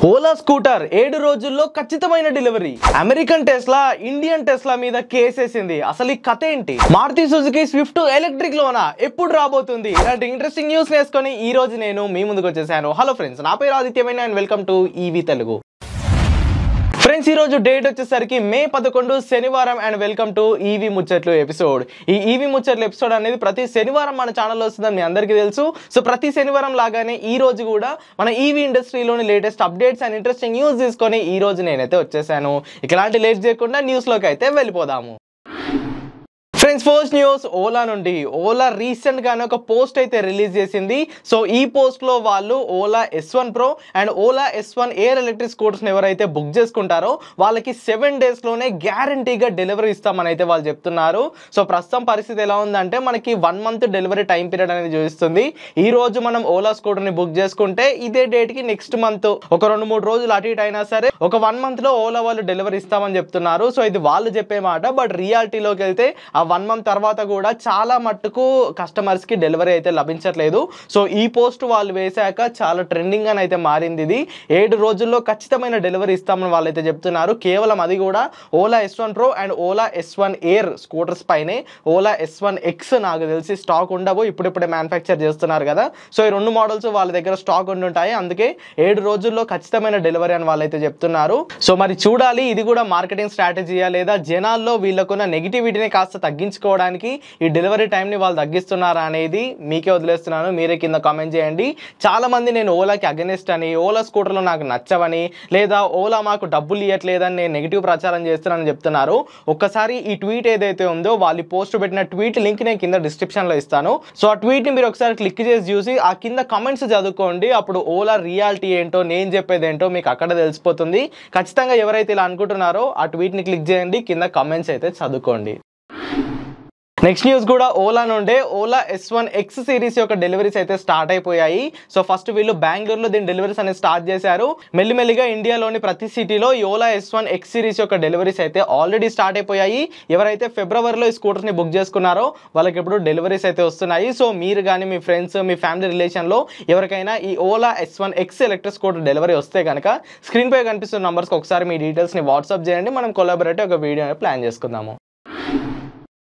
Ola scooter 7 రోజుల్లో ఖచ్చితమైన delivery. American Tesla Indian Tesla మీద కేసేసింది. అసలు ఈ కథ ఏంటి? మారుతి సుజుకి స్విఫ్ట్ ఎలక్ట్రిక్ లోనా ఎప్పుడు రాబోతుంది? ఇలాంటి ఇంట్రెస్టింగ్ న్యూస్ వేసుకొని ఈ రోజు నేను మీ ముందుకు వచ్చేసాను. హలో ఫ్రెండ్స్, నా పేరు ఆదిత్యమైన and welcome to EV Telugu. Friends, ఈ రోజు డేట్ వచ్చేసరికి మే 11 శనివారం అండ్ వెల్కమ్ టు ఈవీ ముచ్చట్లు ఎపిసోడ్. ఈ ఈవీ ముచ్చట్లు ఎపిసోడ్ అనేది ప్రతి శనివారం మన ఛానల్లో వస్తుందని మీ అందరికీ తెలుసు. సో ప్రతి శనివారం లాగానే ఈ రోజు కూడా మన ఈవీ ఇండస్ట్రీలోని latest updates and interesting news తీసుకొని ఈ రోజు నేనైతే వచ్చేసాను. ఇలాంటి లేట్ చేయకుండా న్యూస్లోకి అయితే వెళ్ళిపోదాము. ఫ్రెండ్స్, ఫస్ట్ న్యూస్ ఓలా నుండి. ఓలా రీసెంట్ గానే ఒక పోస్ట్ అయితే రిలీజ్ చేసింది. సో ఈ పోస్ట్ లో వాళ్ళు Ola S1 Pro and Ola S1 air electric scooters ఎవరైతే బుక్ చేసుకుంటారో వాళ్ళకి 7 days లోనే గ్యారంటీగా డెలివరీ ఇస్తామని అయితే వాళ్ళు చెప్తున్నారు. సో ప్రస్తుతం పరిస్థితి ఎలా ఉందంటే మనకి 1 month డెలివరీ టైం పీరియడ్ అనేది చూపిస్తుంది. ఈ రోజు మనం ఓలా స్కూటర్ ని బుక్ చేసుకుంటే ఇదే డేట్ కి నెక్స్ట్ మంత్ ఒక 2-3 రోజులు అటు ఇటు అయినా సరే ఒక 1 month లో ఓలా వాళ్ళు డెలివరీ ఇస్తామని చెప్తున్నారు. సో ఇది వాళ్ళు చెప్పే మాట. బట్ రియాలిటీలోకి వెళ్తే ఆ 1 month తర్వాత కూడా చాలా మట్టుకు కస్టమర్స్ కి డెలివరీ అయితే లభించట్లేదు. సో ఈ పోస్ట్ వాళ్ళు వేశాక చాలా ట్రెండింగ్ అని అయితే మారింది. ఇది 7 రోజుల్లో ఖచ్చితమైన డెలివరీ ఇస్తామని వాళ్ళైతే చెప్తున్నారు. కేవలం అది కూడా Ola S1 Pro and Ola S1 air scooters పైనే. ఓలా S1 X నాకు తెలిసి స్టాక్ ఉండవు, ఇప్పుడిప్పుడే మ్యానుఫ్యాక్చర్ చేస్తున్నారు కదా. సో ఈ 2 మోడల్స్ వాళ్ళ దగ్గర స్టాక్ ఉండుంటాయి. అందుకే 7 రోజుల్లో ఖచ్చితమైన డెలివరీ అని వాళ్ళైతే చెప్తున్నారు. సో మరి చూడాలి ఇది కూడా మార్కెటింగ్ స్ట్రాటజీయా లేదా జనాల్లో వీళ్ళకున్న నెగిటివిటీని కాస్త తగ్గించుకోవడానికి ఈ డెలివరీ టైంని వాళ్ళు తగ్గిస్తున్నారా అనేది మీకే వదిలేస్తున్నాను. మీరే కింద కామెంట్ చేయండి. చాలా మంది నేను ఓలాకి అగెనిస్ట్ అని, ఓలా స్కూటర్లు నాకు నచ్చవని, లేదా ఓలా మాకు డబ్బులు ఇవ్వట్లేదని నేను నెగిటివ్ ప్రచారం చేస్తున్నానని చెప్తున్నారు. ఒక్కసారి ఈ ట్వీట్ ఏదైతే ఉందో వాళ్ళు పోస్ట్ పెట్టిన ట్వీట్ లింక్ నేను కింద డిస్క్రిప్షన్లో ఇస్తాను. సో ఆ ట్వీట్ని మీరు ఒకసారి క్లిక్ చేసి చూసి ఆ కింద కామెంట్స్ చదువుకోండి. అప్పుడు ఓలా రియాలిటీ ఏంటో నేను చెప్పేది ఏంటో మీకు అక్కడ తెలిసిపోతుంది. ఖచ్చితంగా ఎవరైతే ఇలా అనుకుంటున్నారో ఆ ట్వీట్ని క్లిక్ చేయండి, కింద కామెంట్స్ అయితే చదువుకోండి. నెక్స్ట్ న్యూస్ కూడా ఓలా నుండే. ఓలా S1 X సిరీస్ యొక్క డెలివరీస్ అయితే స్టార్ట్ అయిపోయాయి. సో ఫస్ట్ వీళ్ళు బెంగళూరులో దీని డెలివరీస్ అనేది స్టార్ట్ చేశారు. మెల్లిమెల్లిగా ఇండియాలోని ప్రతి సిటీలో ఈ ఓలా S1 X సిరీస్ యొక్క డెలివరీస్ అయితే ఆల్రెడీ స్టార్ట్ అయిపోయాయి. ఎవరైతే ఫిబ్రవరిలో ఈ స్కూటర్స్ని బుక్ చేసుకున్నారో వాళ్ళకి ఇప్పుడు డెలివరీస్ అయితే వస్తున్నాయి. సో మీరు కానీ మీ ఫ్రెండ్స్, మీ ఫ్యామిలీ రిలేషన్లో ఎవరికైనా ఈ Ola S1 X electric scooter delivery వస్తే కనుక స్క్రీన్ పై కనిపిస్తున్న నంబర్స్కి ఒకసారి మీ డీటెయిల్స్ని వాట్సాప్ చేయండి. మనం కొలాబరేట్ ఒక వీడియో ప్లాన్ చేసుకుందాము.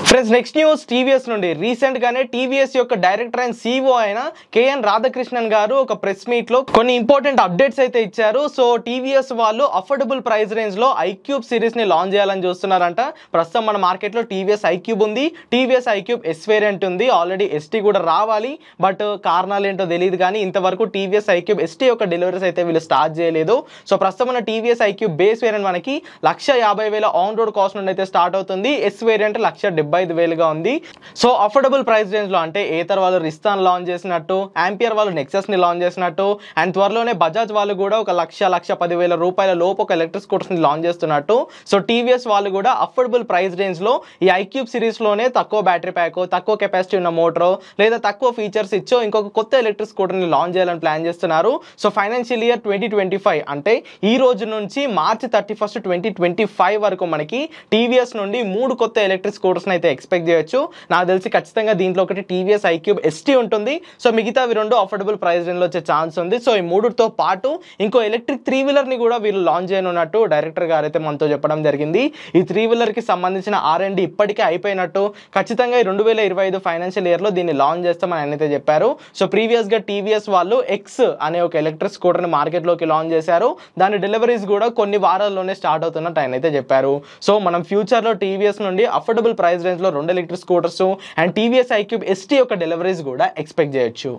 ఫ్రెండ్స్, నెక్స్ట్ న్యూస్ టీవీఎస్ నుండి. రీసెంట్ గానే టీవీఎస్ యొక్క డైరెక్టర్ అండ్ CEO అయిన KN రాధాకృష్ణన్ గారు ఒక ప్రెస్ మీట్ లో కొన్ని ఇంపార్టెంట్ అప్డేట్స్ అయితే ఇచ్చారు. సో టీవీఎస్ వాళ్ళు అఫోర్డబుల్ ప్రైస్ రేంజ్ లో iQube సిరీస్ ని లాంచ్ చేయాలని చూస్తున్నారంట. ప్రస్తుతం మన మార్కెట్ లో టీవీఎస్ iQube ఉంది, టీవీఎస్ iQube S వేరియంట్ ఉంది, ఆల్రెడీ ST కూడా రావాలి. బట్ కారణాలు ఏంటో తెలియదు కానీ ఇంతవరకు టీవీఎస్ iQube ST యొక్క డెలివరీస్ అయితే వీళ్ళు స్టార్ట్ చేయలేదు. సో ప్రస్తుతం మన టీవీఎస్ iQube బేస్ వేరియంట్ మనకి 1,50,000 ఆన్ రోడ్ కాస్ట్ నుండి అయితే స్టార్ట్ అవుతుంది. S వేరియంట్ 1,75,000గా ఉంది. సో అఫోర్డబుల్ ప్రైస్ రేంజ్ లో అంటే ఏతర్ వాళ్ళు రిస్తాన్ లాంచ్ చేసినట్టు, ఆంపియర్ వాళ్ళు నెక్సస్ ని లాంచ్ చేసినట్టు, అండ్ త్వరలోనే బజాజ్ వాళ్ళు కూడా ఒక 1,10,000 రూపాయల లోపు ఒక ఎలక్ట్రిక్ స్కూటర్స్ ని లాంచ్ చేస్తున్నట్టు. సో టీవీఎస్ వాళ్ళు కూడా అఫోర్డబుల్ ప్రైస్ రేంజ్ లో ఈ iQube సిరీస్ లోనే తక్కువ బ్యాటరీ ప్యాక్, తక్కువ కెపాసిటీ ఉన్న మోటార్ లేదా తక్కువ ఫీచర్స్ ఇచ్చో ఇంకొక కొత్త ఎలక్ట్రిక్ స్కూటర్ ని లాంచ్ చేయాలని ప్లాన్ చేస్తున్నారు. సో ఫైనాన్షియల్ ఇయర్ 2025 అంటే ఈ రోజు నుంచి మార్చి 31, 2025 వరకు మనకి టీవీఎస్ నుండి 3 కొత్త ఎలక్ట్రిక్ స్కూటర్స్ అయితే ఎక్స్పెక్ట్ చేయొచ్చు. నాకు తెలిసి ఖచ్చితంగా దీంట్లో ఒకటి టీవీఎస్ iQube ST ఉంటుంది. సో మిగతా 2 అఫోర్డబుల్ ప్రైస్ రేంజ్ లో వచ్చే ఛాన్స్ ఉంది. సో ఈ 3తో పాటు ఇంకో ఎలక్ట్రిక్ 3-wheeler ని కూడా వీళ్ళు లాంచ్ చేయనున్నట్టు డైరెక్టర్ గారు అయితే మనతో చెప్పడం జరిగింది. ఈ 3-wheeler కి సంబంధించిన R&D ఇప్పటికే అయిపోయినట్టు, ఖచ్చితంగా 2025 ఫైనాన్షియల్ ఇయర్ లో దీన్ని లాంచ్ చేస్తామని ఆయన అయితే చెప్పారు. సో ప్రీవియస్ గా టీవీఎస్ వాళ్ళు X అనే ఒక ఎలక్ట్రిక్ స్కూటర్ ని మార్కెట్ లోకి లాంచ్ చేశారు. దాని డెలివరీస్ కూడా కొన్ని వారాల్లోనే స్టార్ట్ అవుతున్నట్టు ఆయన అయితే చెప్పారు. సో మనం ఫ్యూచర్ లో టీవీఎస్ నుండి అఫోర్డబుల్ ప్రైస్ రేంజ్ లో 2 electric scooters and TVS iQube ST యొక్క డెలివరీస్ కూడా ఎక్స్పెక్ట్ చేయొచ్చు.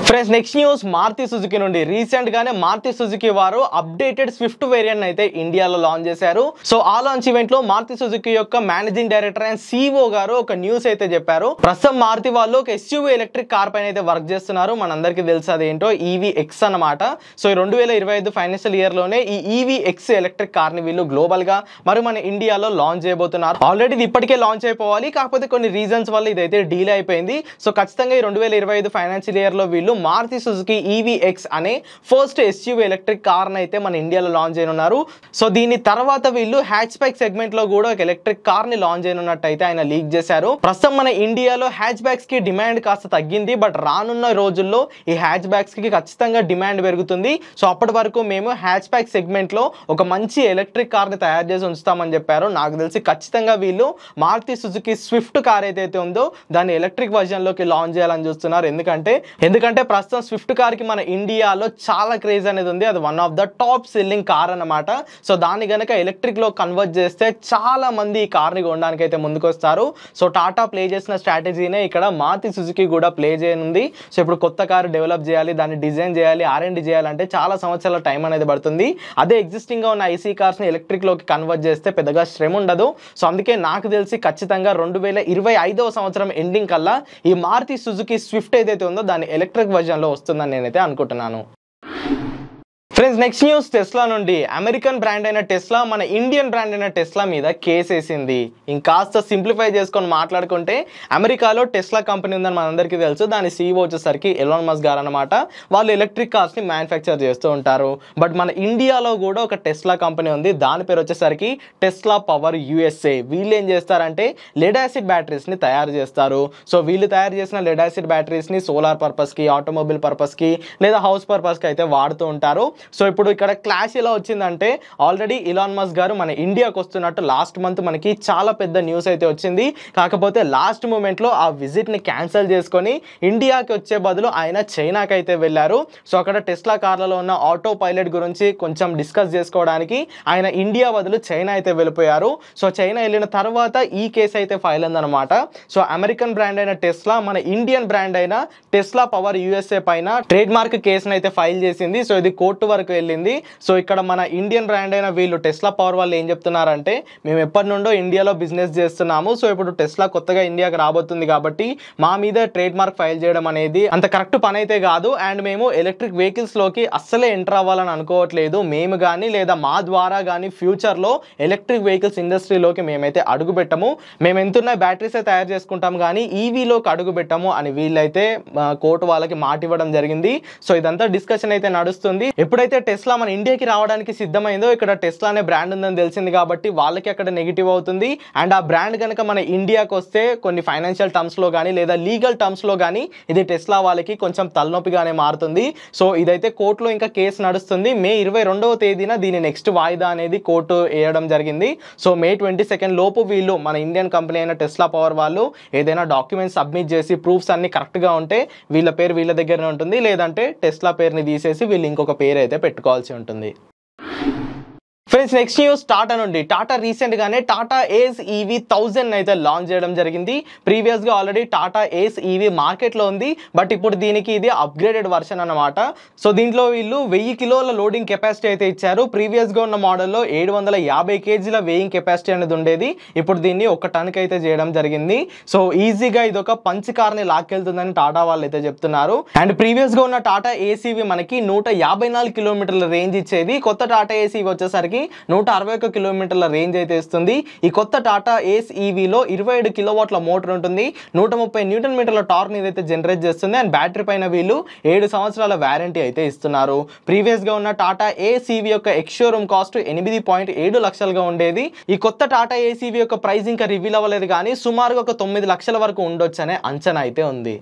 Friends, next news Maruti Suzuki నుండి. రీసెంట్ గానే మారుతి సుజుకి వారు అప్డేటెడ్ స్విఫ్ట్ వేరియంట్ అయితే ఇండియాలో లాంచ్ చేశారు. సో ఆ లాంచ్ ఈవెంట్ లో మారుతి సుజుకి యొక్క మేనేజింగ్ డైరెక్టర్ అండ్ CEO గారు ఒక న్యూస్ అయితే చెప్పారు. ప్రస్తుతం మారుతి వాళ్ళు ఒక SUV ఎలక్ట్రిక్ కార్ పైన అయితే వర్క్ చేస్తున్నారు. మనందరికీ తెలుసు అదేంటో EV-X అన్నమాట. సో 2025 ఫైనాన్షియల్ ఇయర్ లోనే ఈ EV-X ఎలక్ట్రిక్ కార్ ని వీళ్ళు గ్లోబల్ గా మరి మన ఇండియాలో లాంచ్ చేయబోతున్నారు. ఆల్రెడీ ఇది ఇప్పటికే లాంచ్ అయిపోవాలి, కాకపోతే కొన్ని రీజన్స్ వల్ల ఇదైతే డీలే అయిపోయింది. సో ఖచ్చితంగా ఈ 2025 ఫైనాన్షియల్ ఇయర్ లో వీళ్ళు మారుతి సుజుకి EVX అనే ఫస్ట్ SUV ఎలక్ట్రిక్ కార్ అయితే మన ఇండియాలో లాంచ్ చేయనున్నారు. సో దీని తర్వాత వీళ్ళు హ్యాచ్ బ్యాక్ సెగ్మెంట్ లో కూడా ఒక ఎలక్ట్రిక్ కార్ ని లాంచ్ చేయనున్నట్టు అయితే ఆయన లీక్ చేశారు. ప్రస్తుతం మన ఇండియాలో హ్యాచ్ బ్యాక్స్ కి డిమాండ్ కాస్త తగ్గింది, బట్ రానున్న రోజుల్లో ఈ హ్యాచ్ బ్యాక్స్ కి ఖచ్చితంగా డిమాండ్ పెరుగుతుంది. సో అప్పటి వరకు మేము హ్యాచ్ బ్యాక్ సెగ్మెంట్ లో ఒక మంచి ఎలక్ట్రిక్ కార్ ని తయారు చేసి ఉంచుతామని చెప్పారు. నాకు తెలిసి ఖచ్చితంగా వీళ్ళు మారుతి సుజుకి స్విఫ్ట్ కార్ ఏదైతే ఉందో దాన్ని ఎలక్ట్రిక్ వర్జన్ లోకి లాంచ్ చేయాలని చూస్తున్నారు. ఎందుకంటే ప్రస్తుతం స్విఫ్ట్ కార్ కి మన ఇండియాలో చాలా క్రేజ్ అనేది ఉంది. అది one of the top selling car అన్నమాట. సో దాన్ని గనక ఎలక్ట్రిక్ లో కన్వర్ట్ చేస్తే చాలా మంది ఈ కార్ ని కొనడానికి అయితే ముందుకు వస్తారు. సో టాటా ప్లే చేసిన స్ట్రాటజీనే ఇక్కడ మారుతి సుజుకి కూడా ప్లే చేయనుంది. సో ఇప్పుడు కొత్త కార్ డెవలప్ చేయాలి, దాన్ని డిజైన్ చేయాలి, R&D చేయాలంటే చాలా సంవత్సరాల టైం అనేది పడుతుంది. అదే ఎగ్జిస్టింగ్ గా ఉన్న ఐసీ కార్స్ ని ఎలక్ట్రిక్ లోకి కన్వర్ట్ చేస్తే పెద్దగా శ్రమ ఉండదు. సో అందుకే నాకు తెలిసి ఖచ్చితంగా 2025వ సంవత్సరం ఎండింగ్ కల్లా ఈ మారుతి సుజుకి స్విఫ్ట్ ఏదైతే ఉందో దాన్ని ఎలక్ట్రిక్ వర్జన్ లో వస్తుందని నేనైతే అనుకుంటున్నాను. ఫ్రెండ్స్, నెక్స్ట్ న్యూస్ టెస్లా నుండి. అమెరికన్ బ్రాండ్ అయిన టెస్లా మన ఇండియన్ బ్రాండ్ అయిన టెస్లా మీద కేసు వేసింది. ఇంకాస్త సింప్లిఫై చేసుకొని మాట్లాడుకుంటే అమెరికాలో టెస్లా కంపెనీ ఉందని మనందరికీ తెలుసు. దాని CEO వచ్చేసరికి ఎలాన్ మస్క్ గారు అనమాట. వాళ్ళు ఎలక్ట్రిక్ కార్స్ ని మ్యానుఫ్యాక్చర్ చేస్తూ ఉంటారు. బట్ మన ఇండియాలో కూడా ఒక టెస్లా కంపెనీ ఉంది. దాని పేరు వచ్చేసరికి టెస్లా పవర్ USA. వీళ్ళు ఏం చేస్తారంటే లెడ్ యాసిడ్ బ్యాటరీస్ ని తయారు చేస్తారు. సో వీళ్ళు తయారు చేసిన లెడ్ యాసిడ్ బ్యాటరీస్ ని సోలార్ పర్పస్ కి, ఆటోమొబైల్ పర్పస్ కి లేదా హౌస్ పర్పస్ కి అయితే వాడుతూ ఉంటారు. సో ఇప్పుడు ఇక్కడ క్లాష్ ఎలా వచ్చిందంటే ఆల్రెడీ ఎలాన్ మస్క్ గారు మన ఇండియాకి వస్తున్నట్టు లాస్ట్ మంత్ మనకి చాలా పెద్ద న్యూస్ అయితే వచ్చింది. కాకపోతే లాస్ట్ మూమెంట్ లో ఆ విజిట్ ని క్యాన్సిల్ చేసుకొని ఇండియాకి వచ్చే బదులు ఆయన చైనాకి అయితే వెళ్ళారు. సో అక్కడ టెస్లా కార్లలో ఉన్న ఆటో పైలట్ గురించి కొంచెం డిస్కస్ చేసుకోవడానికి ఆయన ఇండియా బదులు చైనా అయితే వెళ్ళిపోయారు. సో చైనా వెళ్ళిన తర్వాత ఈ కేసు అయితే ఫైల్ అయిందనమాట. సో అమెరికన్ బ్రాండ్ అయిన టెస్లా మన ఇండియన్ బ్రాండ్ అయిన టెస్లా పవర్ USA పైన ట్రేడ్ మార్క్ కేసును అయితే ఫైల్ చేసింది. సో ఇది కోర్టు వరకు వెళ్ళింది. సో ఇక్కడ మన ఇండియన్ బ్రాండ్ అయిన వీళ్ళు టెస్లా పవర్ వాళ్ళు ఏం చెప్తున్నారంటే మేము ఎప్పటి నుండో ఇండియాలో బిజినెస్ చేస్తున్నాము. సో ఇప్పుడు టెస్లా కొత్తగా ఇండియాకి రాబోతుంది కాబట్టి మా మీద ట్రేడ్ మార్క్ ఫైల్ చేయడం అనేది అంత కరెక్ట్ పని అయితే కాదు. అండ్ మేము ఎలక్ట్రిక్ వెహికల్స్ లోకి అస్సలే ఎంటర్ అవ్వాలని అనుకోవట్లేదు. మేము కానీ లేదా మా ద్వారా కానీ ఫ్యూచర్ లో ఎలక్ట్రిక్ వెహికల్స్ ఇండస్ట్రీలోకి మేమైతే అడుగు పెట్టము. మేము ఎంతున్న బ్యాటరీస్ తయారు చేసుకుంటాం కానీ ఈవీలోకి అడుగు పెట్టము అని వీళ్ళైతే కోర్టు వాళ్ళకి మాట ఇవ్వడం జరిగింది. సో ఇదంతా డిస్కషన్ అయితే నడుస్తుంది. ఎప్పుడైతే టెస్లా మన ఇండియాకి రావడానికి సిద్ధమైందో ఇక్కడ టెస్లా అనే బ్రాండ్ ఉందని తెలిసింది కాబట్టి వాళ్ళకి అక్కడ నెగిటివ్ అవుతుంది. అండ్ ఆ బ్రాండ్ కనుక మన ఇండియాకి వస్తే కొన్ని ఫైనాన్షియల్ టర్మ్స్ లో కానీ లేదా లీగల్ టర్మ్స్ లో కానీ ఇది టెస్లా వాళ్ళకి కొంచెం తలనొప్పిగానే మారుతుంది. సో ఇదైతే కోర్టులో ఇంకా కేసు నడుస్తుంది. మే 22వ తేదీన దీని నెక్స్ట్ వాయిదా అనేది కోర్టు వేయడం జరిగింది. సో మే 22 లోపు వీళ్ళు మన ఇండియన్ కంపెనీ అయిన టెస్లా పవర్ వాళ్ళు ఏదైనా డాక్యుమెంట్స్ సబ్మిట్ చేసి ప్రూఫ్స్ అన్ని కరెక్ట్ గా ఉంటే వీళ్ళ పేరు వీళ్ళ దగ్గరనే ఉంటుంది. లేదంటే టెస్లా పేరుని తీసేసి వీళ్ళు ఇంకొక పేరు అయితే పెట్టుకోవాల్సి ఉంటుంది. ఫ్రెండ్స్, నెక్స్ట్ న్యూస్ టాటా నుండి. టాటా రీసెంట్ గానే టాటా ఏస్ EV 1000 అయితే లాంచ్ చేయడం జరిగింది. ప్రీవియస్ గా ఆల్రెడీ టాటా ఏస్ EV మార్కెట్ లో ఉంది. బట్ ఇప్పుడు దీనికి ఇది అప్గ్రేడెడ్ వర్షన్ అన్నమాట. సో దీంట్లో వీళ్ళు 1000 కిలోల లోడింగ్ కెపాసిటీ అయితే ఇచ్చారు. ప్రీవియస్ గా ఉన్న మోడల్లో 750 kgల వెయింగ్ కెపాసిటీ అనేది ఉండేది. ఇప్పుడు దీన్ని 1 టన్కి అయితే చేయడం జరిగింది. సో ఈజీగా ఇది ఒక పంచ్ కార్ ని లాక్కెళ్తుందని టాటా వాళ్ళు అయితే చెప్తున్నారు. అండ్ ప్రీవియస్ గా ఉన్న టాటా ఏస్ EV మనకి 154 కిలోమీటర్ల రేంజ్ ఇచ్చేది. కొత్త టాటా ఏస్ EV వచ్చేసరికి 161 కిలోమీటర్ల రేంజ్ అయితే ఇస్తుంది. ఈ కొత్త టాటా ఏస్ EVలో 27 కిలోవాట్ల మోటార్ ఉంటుంది. 130 న్యూటన్ మీటర్ల టార్క్ అయితే జనరేట్ చేస్తుంది. అండ్ బ్యాటరీ పైన వీళ్ళు 7 సంవత్సరాల వారంటీ అయితే ఇస్తున్నారు. ప్రీవియస్ గా ఉన్న టాటా ఏస్ EV యొక్క ఎక్స్షోరూమ్ కాస్ట్ 8.7 లక్షలుగా ఉండేది. ఈ కొత్త టాటా ఏస్ EV యొక్క ప్రైస్ ఇంకా రివీల్ అవ్వలేదు కానీ సుమారుగా ఒక 9 లక్షల వరకు ఉండొచ్చు అనే అంచనా అయితే ఉంది.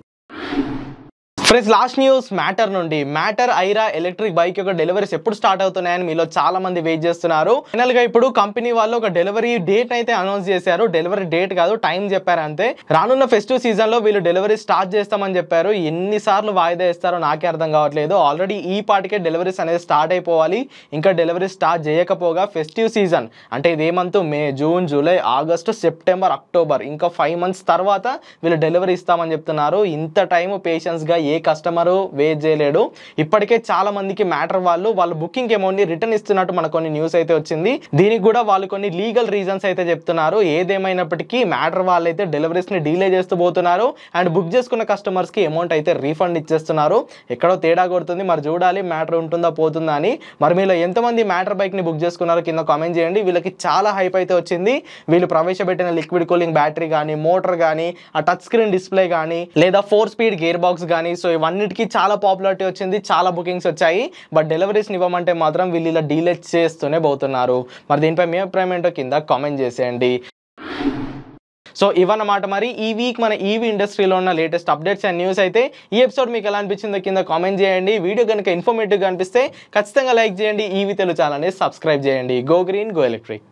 ఫ్రెండ్స్, లాస్ట్ న్యూస్ మ్యాటర్ నుండి. మ్యాటర్ ఐరా ఎలక్ట్రిక్ బైక్ యొక్క డెలివరీస్ ఎప్పుడు స్టార్ట్ అవుతున్నాయని మీలో చాలా మంది వెయిట్ చేస్తున్నారు. ఫైనల్ గా ఇప్పుడు కంపెనీ వాళ్ళు ఒక డెలివరీ డేట్ అయితే అనౌన్స్ చేశారు. డెలివరీ డేట్ కాదు, టైం చెప్పారు అంతే. రానున్న ఫెస్టివ్ సీజన్ లో వీళ్ళు డెలివరీ స్టార్ట్ చేస్తామని చెప్పారు. ఎన్నిసార్లు వాయిదా ఇస్తారో నాకే అర్థం కావట్లేదు. ఆల్రెడీ ఈ పాటికే డెలివరీస్ అనేది స్టార్ట్ అయిపోవాలి. ఇంకా డెలివరీ స్టార్ట్ చేయకపోగా ఫెస్టివ్ సీజన్ అంటే ఇదే month May, June, July, August, September, October ఇంకా 5 months తర్వాత వీళ్ళు డెలివరీ ఇస్తామని చెప్తున్నారు. ఇంత టైం పేషెన్స్ గా ఏ కస్టమర్ వెయిట్ చేయలేడు. ఇప్పటికే చాలా మందికి మ్యాటర్ వాళ్ళ బుకింగ్ అమౌంట్ ని రిటర్న్ ఇస్తున్నట్టు మనకు కొన్ని న్యూస్ అయితే వచ్చింది. దీనికి కూడా వాళ్ళు కొన్ని లీగల్ రీజన్స్ అయితే చెప్తున్నారు. ఏదేమైనప్పటికీ మ్యాటర్ వాళ్ళు అయితే డెలివరీస్ ని డీలే చేస్తూ పోతున్నారు. అండ్ బుక్ చేసుకున్న కస్టమర్స్ కి అమౌంట్ అయితే రీఫండ్ ఇచ్చేస్తున్నారు. ఎక్కడో తేడా కొడుతుంది. మరి చూడాలి మ్యాటర్ ఉంటుందా పోతుందా అని. మరి మీలో ఎంతమంది మ్యాటర్ బైక్ ని బుక్ చేసుకున్నారో కింద కామెంట్ చేయండి. వీళ్ళకి చాలా హైప్ అయితే వచ్చింది. వీళ్ళు ప్రవేశపెట్టిన లిక్విడ్ కూలింగ్ బ్యాటరీ కానీ, మోటార్ కానీ, ఆ టచ్ స్క్రీన్ డిస్ప్లే కానీ లేదా 4 స్పీడ్ గేర్ బాక్స్ కానీ, సో సో ఇవన్నిటికీ చాలా పాపులారిటీ వచ్చింది, చాలా బుకింగ్స్ వచ్చాయి. బట్ డెలివరీస్ని ఇవ్వమంటే మాత్రం వీళ్ళు ఇలా డీలే చేస్తూనే పోతున్నారు. మరి దీనిపై మీ అభిప్రాయం ఏంటో కింద కామెంట్ చేసేయండి. సో ఇవన్నమాట మరి ఈ వీక్ మన ఈవీ ఇండస్ట్రీలో ఉన్న లేటెస్ట్ అప్డేట్స్ అండ్ న్యూస్ అయితే. ఈ ఎపిసోడ్ మీకు ఎలా అనిపించిందో కింద కామెంట్ చేయండి. వీడియో కనుక ఇన్ఫర్మేటివ్గా అనిపిస్తే ఖచ్చితంగా లైక్ చేయండి. ఈవీ తెలుగు ఛానల్ని సబ్స్క్రైబ్ చేయండి. Go green go electric.